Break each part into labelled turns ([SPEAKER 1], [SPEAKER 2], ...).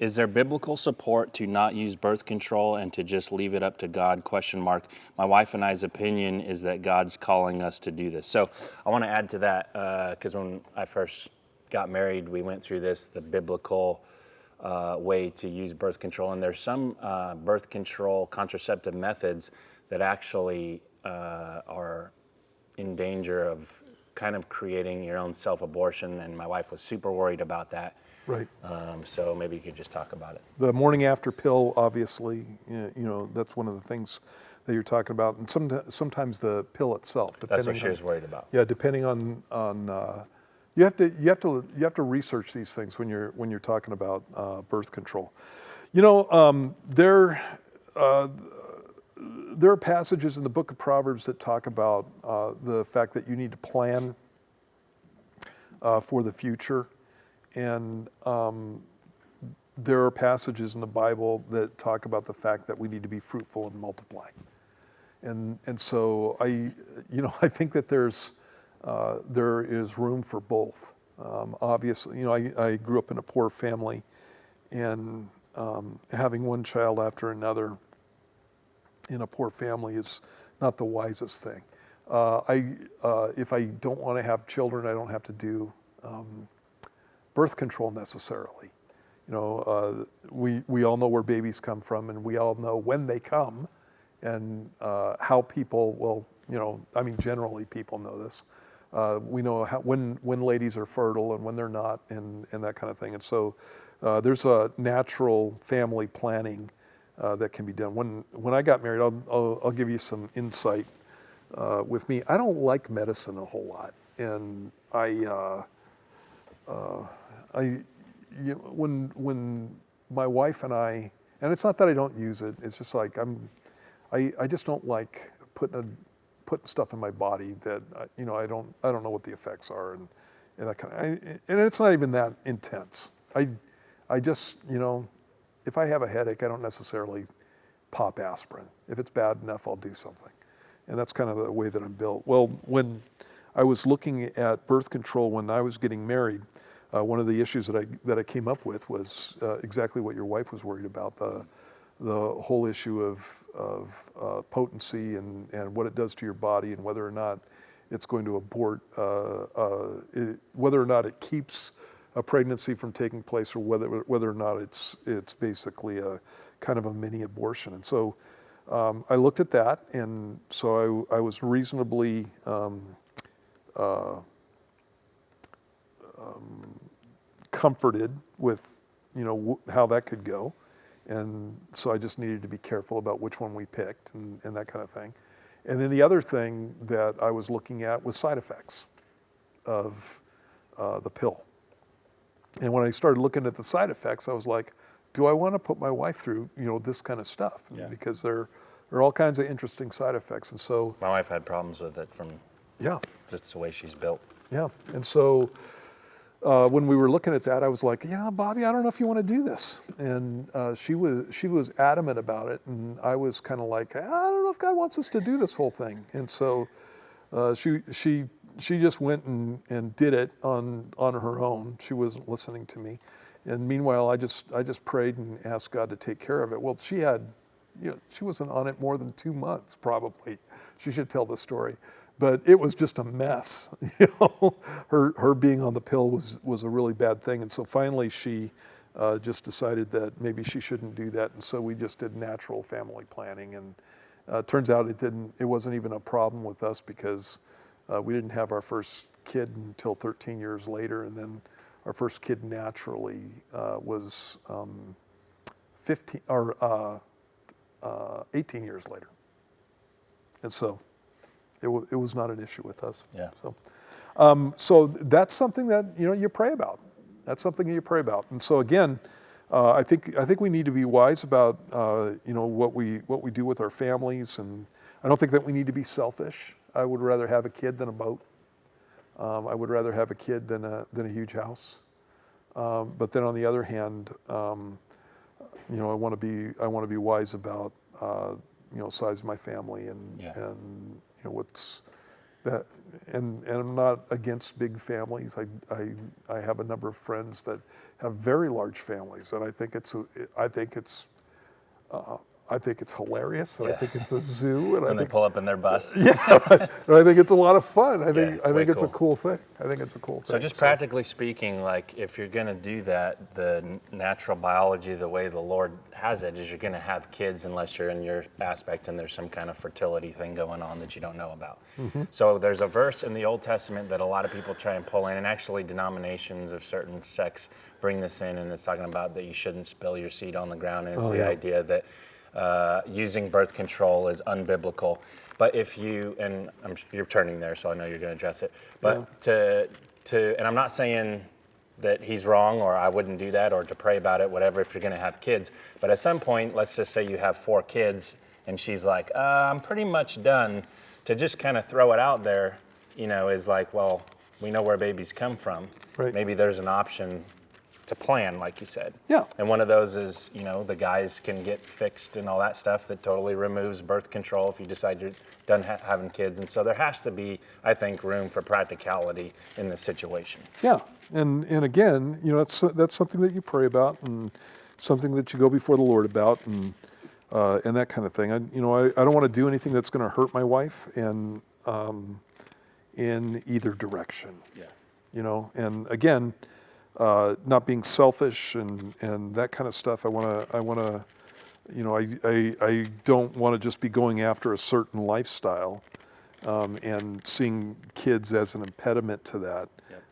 [SPEAKER 1] Is there biblical support to not use birth control and to just leave it up to God? Question mark. My wife and I's opinion is that God's calling us to do this. So I want to add to that because when I first got married, we went through the biblical way to use birth control. And there's some birth control contraceptive methods that actually are in danger of kind of creating your own self-abortion. And my wife was super worried about that.
[SPEAKER 2] Right.
[SPEAKER 1] So maybe you could just talk about it.
[SPEAKER 2] The morning after pill, obviously, that's one of the things that you're talking about, and sometimes the pill itself.
[SPEAKER 1] That's what she was worried about.
[SPEAKER 2] Yeah, depending on you have to research these things when you're talking about birth control. There are passages in the book of Proverbs that talk about the fact that you need to plan for the future. And there are passages in the Bible that talk about the fact that we need to be fruitful and multiply. And so I think that there is room for both. Obviously, I grew up in a poor family, and having one child after another in a poor family is not the wisest thing. If I don't want to have children, I don't have to do birth control necessarily. We all know where babies come from, and we all know when they come, and how people will, generally people know this. We know when ladies are fertile and when they're not, and that kind of thing. And so there's a natural family planning that can be done. When I got married, I'll give you some insight with me. I don't like medicine a whole lot, and when my wife and I, and it's not that I don't use it, it's just like I just don't like putting stuff in my body that I don't know what the effects are, and that kind of, and it's not even that intense. I just if I have a headache, I don't necessarily pop aspirin. If it's bad enough, I'll do something, and that's kind of the way that I'm built. Well, when I was looking at birth control when I was getting married, one of the issues that I came up with was exactly what your wife was worried about, the whole issue of potency and what it does to your body, and whether or not it's going to abort, whether or not it keeps a pregnancy from taking place, or whether or not it's basically a kind of a mini abortion. And so I looked at that, and so I was reasonably comforted with how that could go, and so I just needed to be careful about which one we picked and that kind of thing. And then the other thing that I was looking at was side effects of the pill. And when I started looking at the side effects, I was like, do I want to put my wife through this kind of stuff?
[SPEAKER 1] Yeah.
[SPEAKER 2] Because there are all kinds of interesting side effects. And so
[SPEAKER 1] my wife had problems with it from just the way she's built.
[SPEAKER 2] Yeah. And so when we were looking at that, I was like, yeah, Bobby, I don't know if you want to do this. And she was adamant about it, and I was kind of like, I don't know if God wants us to do this whole thing. And so she just went and did it on her own. She wasn't listening to me. And meanwhile, I just prayed and asked God to take care of it. Well, she wasn't on it more than 2 months, probably. She should tell the story. But it was just a mess. Her being on the pill was a really bad thing. And so finally she just decided that maybe she shouldn't do that. And so we just did natural family planning. And turns out it wasn't even a problem with us, because we didn't have our first kid until 13 years later. And then our first kid naturally was 18 years later. And so it was not an issue with us.
[SPEAKER 1] Yeah.
[SPEAKER 2] So that's something that you pray about. That's something that you pray about. And so again, I think we need to be wise about what we do with our families, and I don't think that we need to be selfish. I would rather have a kid than a boat. I would rather have a kid than a huge house. But then on the other hand, I want to be wise about size of my family and what's that, and I'm not against big families. I have a number of friends that have very large families, and I think it's hilarious, and I
[SPEAKER 1] Yeah.
[SPEAKER 2] think it's a zoo, and
[SPEAKER 1] When they pull up in their bus.
[SPEAKER 2] and I think it's a lot of fun. I think
[SPEAKER 1] way
[SPEAKER 2] it's a
[SPEAKER 1] cool.
[SPEAKER 2] cool thing. I think it's a cool thing.
[SPEAKER 1] So just practically speaking, like if you're going to do that, the natural biology, the way the Lord has it, is you're going to have kids unless you're in your aspect and there's some kind of fertility thing going on that you don't know about. So there's a verse in the Old Testament that a lot of people try and pull in, and actually denominations of certain sects bring this in, and it's talking about that you shouldn't spill your seed on the ground, and it's the idea that using birth control is unbiblical. But if you, and you're turning there, so I know you're going to address it. But and I'm not saying that he's wrong or I wouldn't do that or to pray about it, whatever, if you're going to have kids. But at some point, let's just say you have 4 kids and she's like, I'm pretty much done. To just kind of throw it out there, is like, well, we know where babies come from.
[SPEAKER 2] Right.
[SPEAKER 1] Maybe there's an option to plan, like you said.
[SPEAKER 2] Yeah.
[SPEAKER 1] And one of those is, the guys can get fixed and all that stuff that totally removes birth control if you decide you're done having kids. And so there has to be, I think, room for practicality in this situation.
[SPEAKER 2] Yeah, and again, that's something that you pray about, and something that you go before the Lord about, and that kind of thing. I don't want to do anything that's going to hurt my wife, and in either direction.
[SPEAKER 1] Yeah.
[SPEAKER 2] And again, not being selfish and that kind of stuff. I don't want to just be going after a certain lifestyle, and seeing kids as an impediment to that.
[SPEAKER 1] Yep.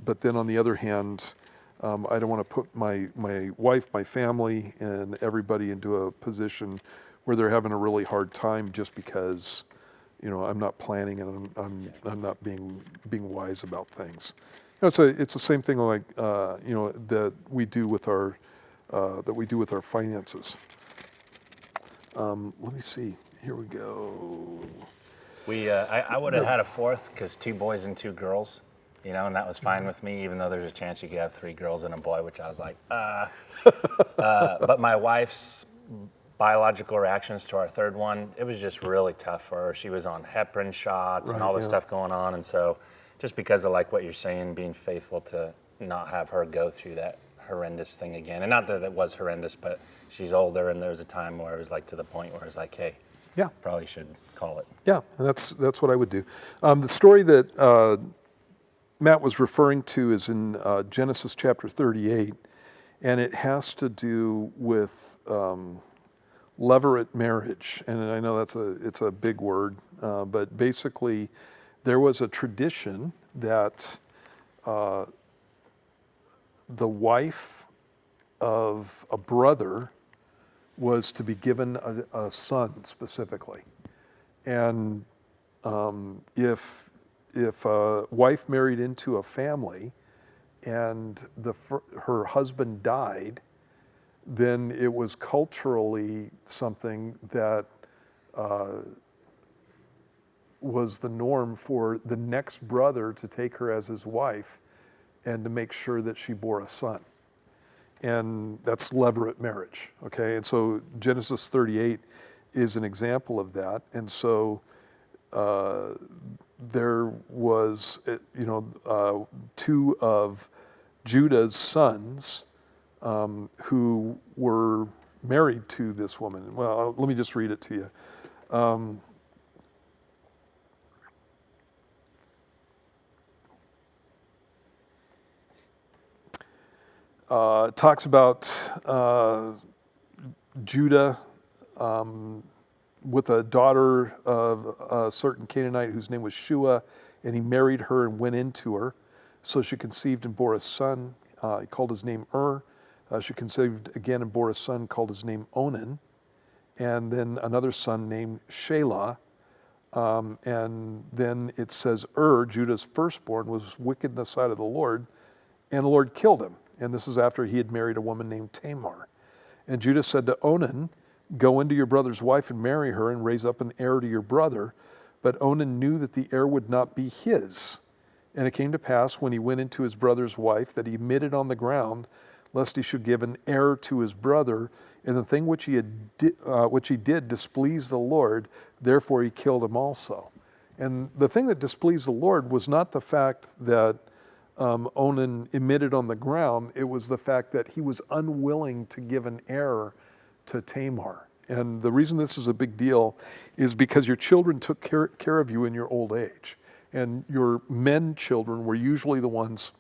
[SPEAKER 2] But then on the other hand, I don't want to put my wife, my family, and everybody into a position where they're having a really hard time just because, I'm not planning and I'm not being wise about things. It's the same thing like that we do with our finances. Let me see. Here we go.
[SPEAKER 1] I would have had a 4th because 2 boys and 2 girls, and that was fine with me, even though there's a chance you could have 3 girls and a boy, which I was like, but my wife's biological reactions to our 3rd one, it was just really tough for her. She was on heparin shots and all this stuff going on, and so just because of like what you're saying, being faithful to not have her go through that horrendous thing again. And not that it was horrendous, but she's older, and there was a time where it was like to the point where it was like, hey, probably should call it.
[SPEAKER 2] Yeah, and that's what I would do. The story that Matt was referring to is in Genesis chapter 38, and it has to do with levirate marriage. And I know it's a big word, but basically there was a tradition that the wife of a brother was to be given a son specifically. And if a wife married into a family and her husband died, then it was culturally something that was the norm for the next brother to take her as his wife and to make sure that she bore a son. And that's levirate marriage, okay? And so Genesis 38 is an example of that. And so there was, 2 of Judah's sons who were married to this woman. Well, let me just read it to you. It talks about Judah with a daughter of a certain Canaanite whose name was Shua, and he married her and went into her. So she conceived and bore a son. He called his name She conceived again and bore a son, called his name Onan, and then another son named Shelah. And then it says Judah's firstborn, was wicked in the sight of the Lord, and the Lord killed him. And this is after he had married a woman named Tamar. And Judah said to Onan, go into your brother's wife and marry her and raise up an heir to your brother. But Onan knew that the heir would not be his. And it came to pass when he went into his brother's wife that he admitted on the ground, lest he should give an heir to his brother. And the thing which he did displeased the Lord, therefore he killed him also. And the thing that displeased the Lord was not the fact that Onan emitted on the ground, it was the fact that he was unwilling to give an heir to Tamar. And the reason this is a big deal is because your children took care of you in your old age. And your men children were usually the ones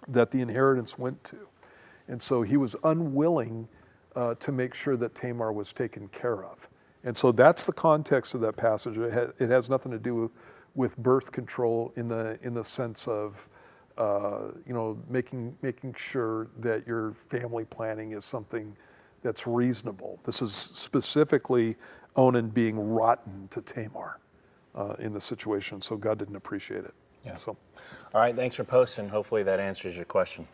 [SPEAKER 2] that the inheritance went to. And so he was unwilling to make sure that Tamar was taken care of. And so that's the context of that passage. It has nothing to do with birth control in the sense of making sure that your family planning is something that's reasonable. This is specifically Onan being rotten to Tamar in the situation. So God didn't appreciate it.
[SPEAKER 1] Yeah.
[SPEAKER 2] So.
[SPEAKER 1] All right, thanks for posting. Hopefully that answers your question.